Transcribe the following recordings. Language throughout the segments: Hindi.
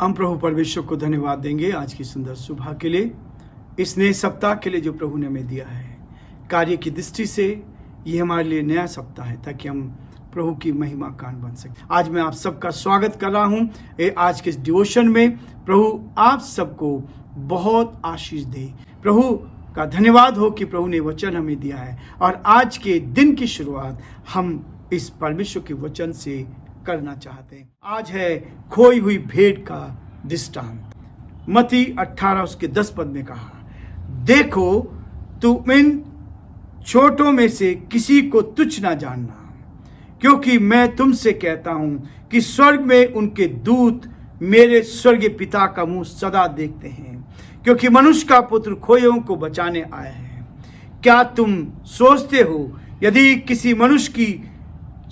हम प्रभु परमेश्वर को धन्यवाद देंगे आज की सुंदर सुबह के लिए, इस नए सप्ताह के लिए जो प्रभु ने हमें दिया है। कार्य की दृष्टि से ये हमारे लिए नया सप्ताह है ताकि हम प्रभु की महिमा कान बन सके। आज मैं आप सबका स्वागत कर रहा हूँ आज के इस डिवोशन में। प्रभु आप सबको बहुत आशीष दे। प्रभु का धन्यवाद हो कि प्रभु ने वचन हमें दिया है और आज के दिन की शुरुआत हम इस परमेश्वर के वचन से करना चाहते हैं। आज है खोई हुई भेड़ का दृष्टांत। मत्ती 18 उसके 10 पद में कहा, देखो तुम इन छोटों में से किसी को तुच्छ ना जानना, क्योंकि मैं तुमसे कहता हूं कि स्वर्ग में उनके दूत मेरे स्वर्गीय पिता का मुंह सदा देखते हैं, क्योंकि मनुष्य का पुत्र खोयों को बचाने आया है। क्या तुम सोचते हो यदि किसी मनुष्य की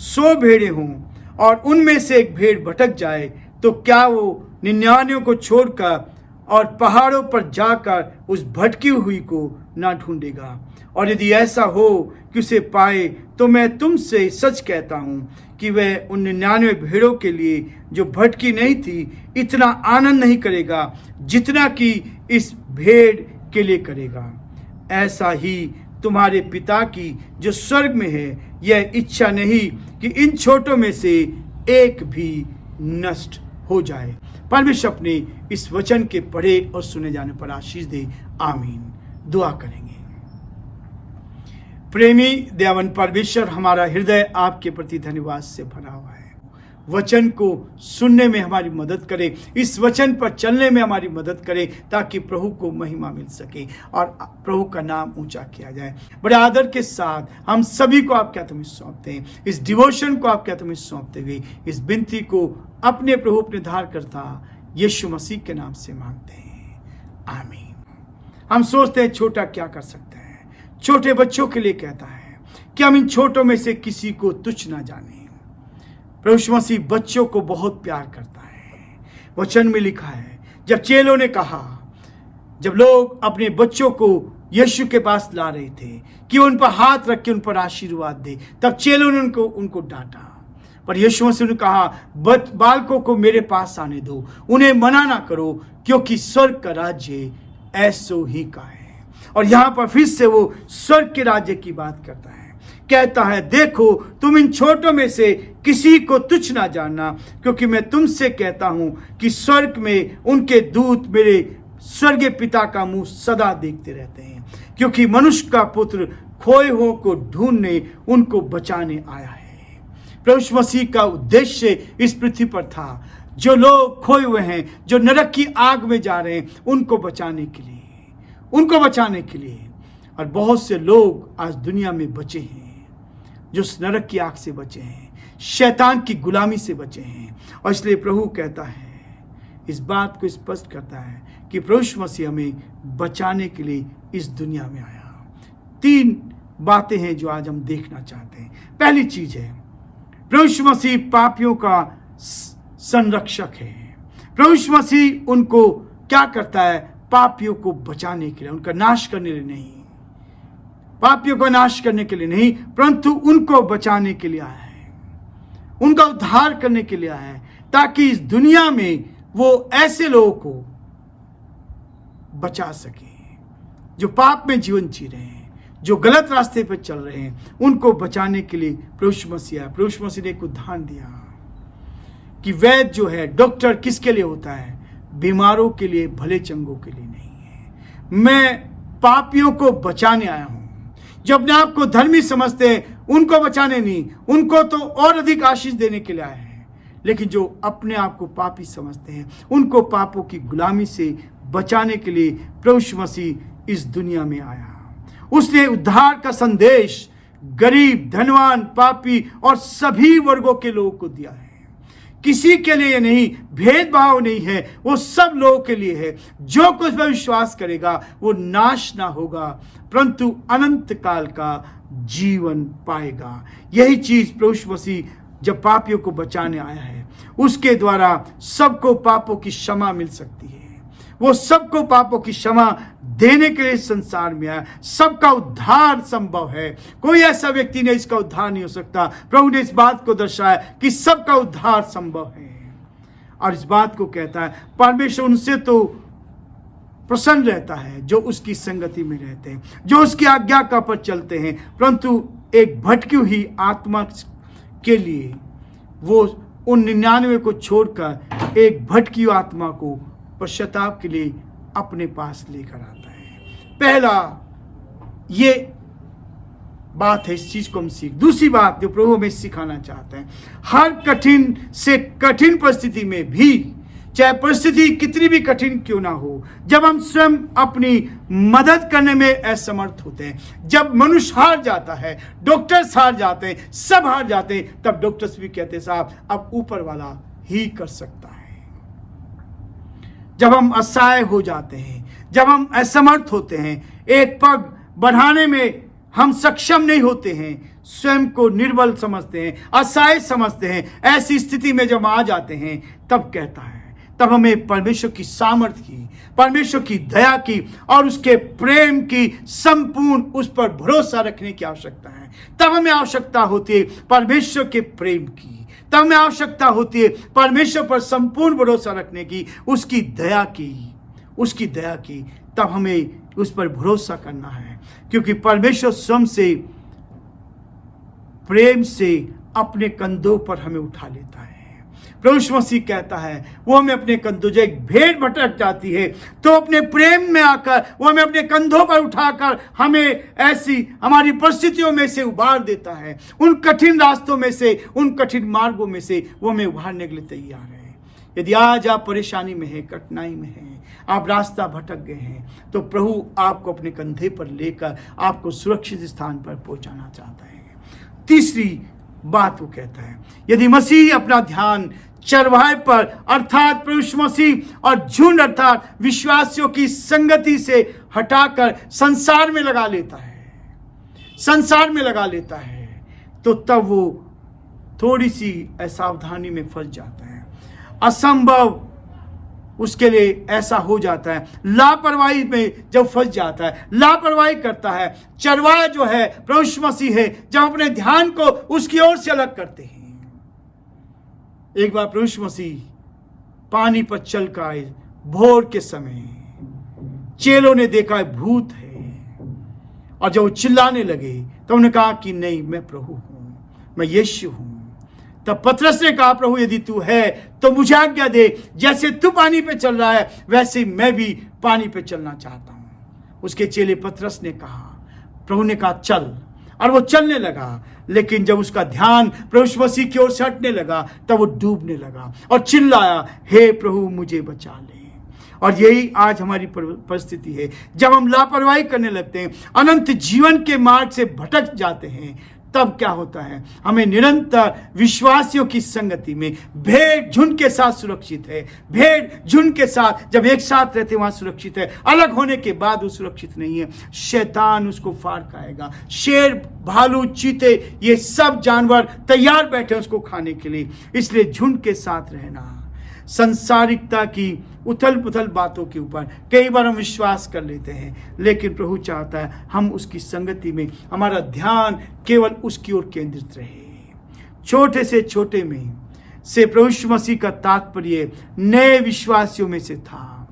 100 भेड़ें हों और उनमें से एक भेड़ भटक जाए तो क्या वो 99 को छोड़कर और पहाड़ों पर जाकर उस भटकी हुई को ना ढूंढेगा? और यदि ऐसा हो कि उसे पाए तो मैं तुमसे सच कहता हूं कि वह उन 99 भेड़ों के लिए जो भटकी नहीं थी इतना आनंद नहीं करेगा जितना कि इस भेड़ के लिए करेगा। ऐसा ही तुम्हारे पिता की जो स्वर्ग में है यह इच्छा नहीं कि इन छोटों में से एक भी नष्ट हो जाए। परमेश्वर अपने इस वचन के पढ़े और सुने जाने पर आशीष दे। आमीन। दुआ करेंगे। प्रेमी दयावान परमेश्वर, हमारा हृदय आपके प्रति धन्यवाद से भरा हुआ है। वचन को सुनने में हमारी मदद करे, इस वचन पर चलने में हमारी मदद करे ताकि प्रभु को महिमा मिल सके और प्रभु का नाम ऊंचा किया जाए। बड़े आदर के साथ हम सभी को आपके हाथों में सौंपते हैं। इस डिवोशन को आपके हाथों में सौंपते हुए इस विनती को अपने प्रभु अपने धारकर्ता यीशु मसीह के नाम से मांगते हैं। आमीन। हम सोचते हैं छोटा क्या कर सकते हैं। छोटे बच्चों के लिए कहता है कि हम इन छोटों में से किसी को तुच्छ ना जाने। प्रभु यीशु मसीह बच्चों को बहुत प्यार करता है। वचन में लिखा है, जब चेलों ने कहा, जब लोग अपने बच्चों को यीशु के पास ला रहे थे कि उन पर हाथ रख के उन पर आशीर्वाद दे, तब चेलों ने उनको डांटा। पर यीशु मसीह ने कहा, बालकों को मेरे पास आने दो, उन्हें मना ना करो, क्योंकि स्वर्ग का राज्य ऐसो ही का है। और यहाँ पर फिर से वो स्वर्ग के राज्य की बात करता है। कहता है, देखो तुम इन छोटों में से किसी को तुच्छ ना जानना, क्योंकि मैं तुमसे कहता हूं कि स्वर्ग में उनके दूत मेरे स्वर्गीय पिता का मुंह सदा देखते रहते हैं, क्योंकि मनुष्य का पुत्र खोए हुओं को ढूंढने उनको बचाने आया है। प्रभु यीशु मसीह का उद्देश्य इस पृथ्वी पर था, जो लोग खोए हुए हैं, जो नरक की आग में जा रहे हैं, उनको बचाने के लिए। और बहुत से लोग आज दुनिया में बचे हैं जो उस नरक की आग से बचे हैं, शैतान की गुलामी से बचे हैं। और इसलिए प्रभु कहता है, इस बात को स्पष्ट करता है कि प्रभु यीशु मसीह हमें बचाने के लिए इस दुनिया में आया। 3 बातें हैं जो आज हम देखना चाहते हैं। पहली चीज है, प्रभु यीशु मसीह पापियों का संरक्षक है। प्रभु यीशु मसीह उनको क्या करता है? पापियों को बचाने के लिए, उनका नाश करने के लिए नहीं, पापियों को नाश करने के लिए नहीं, परंतु उनको बचाने के लिए आया है, उनका उद्धार करने के लिए आया है, ताकि इस दुनिया में वो ऐसे लोगों को बचा सके जो पाप में जीवन जी रहे हैं, जो गलत रास्ते पर चल रहे हैं। उनको बचाने के लिए प्रभु यीशु मसीह आया। प्रभु यीशु मसीह ने एक उदाहरण दिया कि वैद्य जो है, डॉक्टर किसके लिए होता है? बीमारों के लिए, भले चंगों के लिए नहीं है। मैं पापियों को बचाने आया हूं। जो अपने आप को धर्मी समझते हैं उनको बचाने नहीं, उनको तो और अधिक आशीष देने के लिए आए हैं। लेकिन जो अपने आप को पापी समझते हैं उनको पापों की गुलामी से बचाने के लिए प्रभु यीशु मसीह इस दुनिया में आया। उसने उद्धार का संदेश गरीब, धनवान, पापी और सभी वर्गों के लोगों को दिया है। किसी के लिए नहीं, भेदभाव नहीं है, वो सब लोगों के लिए है। जो कुछ पर विश्वास करेगा वो नाश ना होगा, परंतु अनंत काल का जीवन पाएगा। यही चीज प्रभु यीशु मसीह जब पापियों को बचाने आया है, उसके द्वारा सबको पापों की क्षमा मिल सकती है। वो सबको पापों की क्षमा देने के लिए संसार में आया। सबका उद्धार संभव है। कोई ऐसा व्यक्ति नहीं इसका उद्धार नहीं हो सकता। प्रभु ने इस बात को दर्शाया कि सबका उद्धार संभव है। और इस बात को कहता है परमेश्वर उनसे तो प्रसन्न रहता है जो उसकी संगति में रहते हैं, जो उसकी आज्ञा का पर चलते हैं, परंतु एक भटकी हुई आत्मा के लिए वो उन 99 को छोड़कर एक भटकी हुई आत्मा को पश्चाताप के लिए अपने पास लेकर आता है। पहला ये बात है, इस चीज को हम सीख। दूसरी बात जो प्रभु हमें सिखाना चाहते हैं, हर कठिन से कठिन परिस्थिति में भी, चाहे परिस्थिति कितनी भी कठिन क्यों ना हो, जब हम स्वयं अपनी मदद करने में असमर्थ होते हैं, जब मनुष्य हार जाता है, डॉक्टर्स हार जाते हैं, सब हार जाते हैं, तब डॉक्टर्स भी कहते हैं साहब अब ऊपर वाला ही कर सकता है। जब हम असहाय हो जाते हैं, जब हम असमर्थ होते हैं, एक पग बढ़ाने में हम सक्षम नहीं होते हैं, स्वयं को निर्बल समझते हैं, असहाय समझते हैं, ऐसी स्थिति में जब आ जाते हैं, तब कहता है, तब हमें परमेश्वर की सामर्थ्य की, परमेश्वर की दया की और उसके प्रेम की संपूर्ण उस पर भरोसा रखने की आवश्यकता है। तब हमें आवश्यकता होती है परमेश्वर के प्रेम की, तब हमें आवश्यकता होती है परमेश्वर पर संपूर्ण भरोसा रखने की, उसकी दया की, तब हमें उस पर भरोसा करना है, क्योंकि परमेश्वर स्वयं से प्रेम से अपने कंधों पर हमें उठा लेता है। प्रभु यीशु मसीह कहता है वो हमें अपने कंधों, जो एक भेड़ भटक जाती है तो अपने प्रेम में आकर वो हमें अपने कंधों पर उठाकर हमें ऐसी हमारी परिस्थितियों में से उबार देता है, उन कठिन रास्तों में से, उन कठिन मार्गों में से वो हमें उबारने के लिए तैयार है। यदि आज आप परेशानी में हैं, कठिनाई में हैं, आप रास्ता भटक गए हैं, तो प्रभु आपको अपने कंधे पर लेकर आपको सुरक्षित स्थान पर पहुंचाना चाहता है। तीसरी बात वो कहता है, यदि मसीह अपना ध्यान चरवाहे पर अर्थात प्रभु यीशु मसीह और झुंड अर्थात विश्वासियों की संगति से हटाकर संसार में लगा लेता है, तो तब वो थोड़ी सी असावधानी में फंस जाता है। असंभव उसके लिए ऐसा हो जाता है, लापरवाही में जब फंस जाता है, लापरवाही करता है। चरवाहा जो है प्रभु यीशु मसीह है, जब अपने ध्यान को उसकी ओर से अलग करते हैं। एक बार प्रभु यीशु मसीह पानी पर चल कर आए, भोर के समय चेलों ने देखा भूत है, और जब वो चिल्लाने लगे तो उन्होंने कहा कि नहीं, मैं प्रभु हूं, मैं यीशु हूं। तब पतरस ने कहा, प्रभु यदि तू है तो मुझे आज्ञा दे, जैसे तू पानी पे चल रहा है वैसे मैं भी पानी पे चलना चाहता हूं। उसके चेले पतरस ने कहा, प्रभु ने कहा चल, और वो चलने लगा। लेकिन जब उसका ध्यान प्रभु यीशु मसीह की ओर से हटने लगा तब वो डूबने लगा और चिल्लाया, हे प्रभु मुझे बचा ले। और यही आज हमारी परिस्थिति है, जब हम लापरवाही करने लगते हैं, अनंत जीवन के मार्ग से भटक जाते हैं, तब क्या होता है, हमें निरंतर विश्वासियों की संगति में भेड़ झुंड के साथ सुरक्षित है। भेड़ झुंड के साथ जब एक साथ रहते वहां सुरक्षित है, अलग होने के बाद वो सुरक्षित नहीं है। शैतान उसको फाड़ खाएगा। शेर, भालू, चीते, ये सब जानवर तैयार बैठे उसको खाने के लिए। इसलिए झुंड के साथ रहना, संसारिकता की उथल पुथल बातों के ऊपर कई बार हम विश्वास कर लेते हैं, लेकिन प्रभु चाहता है हम उसकी संगति में हमारा ध्यान केवल उसकी ओर केंद्रित रहे। छोटे से छोटे में से प्रभु यीशु मसीह का तात्पर्य नए विश्वासियों में से था।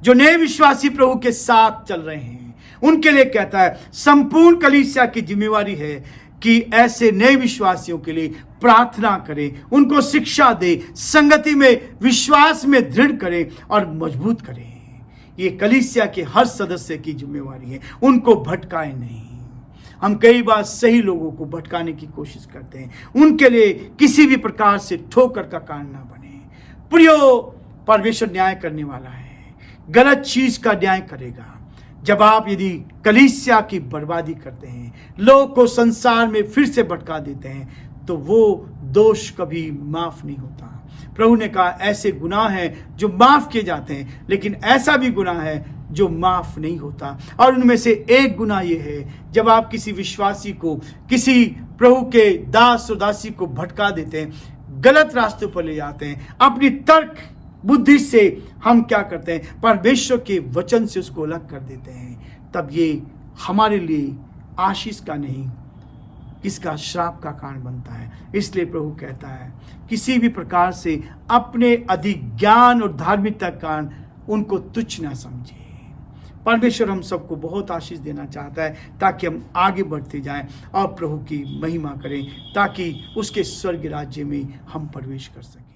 जो नए विश्वासी प्रभु के साथ चल रहे हैं उनके लिए कहता है, संपूर्ण कलीसिया की जिम्मेवारी है कि ऐसे नए विश्वासियों के लिए प्रार्थना करें, उनको शिक्षा दे, संगति में विश्वास में दृढ़ करें और मजबूत करें। ये कलीसिया के हर सदस्य की जिम्मेवारी है, उनको भटकाए नहीं। हम कई बार सही लोगों को भटकाने की कोशिश करते हैं, उनके लिए किसी भी प्रकार से ठोकर का कारण ना बने। प्रियो, परमेश्वर न्याय करने वाला है, गलत चीज का न्याय करेगा। जब आप यदि कलीसिया की बर्बादी करते हैं, लोग को संसार में फिर से भटका देते हैं, तो वो दोष कभी माफ नहीं होता। प्रभु ने कहा ऐसे गुनाह हैं जो माफ किए जाते हैं, लेकिन ऐसा भी गुनाह है जो माफ नहीं होता। और उनमें से एक गुनाह ये है, जब आप किसी विश्वासी को, किसी प्रभु के दास और दासी को भटका देते हैं, गलत रास्ते पर ले जाते हैं, अपनी तर्क बुद्धि से हम क्या करते हैं, परमेश्वर के वचन से उसको अलग कर देते हैं, तब ये हमारे लिए आशीष का नहीं, किसका श्राप का कारण बनता है। इसलिए प्रभु कहता है किसी भी प्रकार से अपने अधिक ज्ञान और धार्मिकता के कारण उनको तुच्छ ना समझे। परमेश्वर हम सबको बहुत आशीष देना चाहता है ताकि हम आगे बढ़ते जाएं और प्रभु की महिमा करें, ताकि उसके स्वर्ग राज्य में हम प्रवेश कर सकें।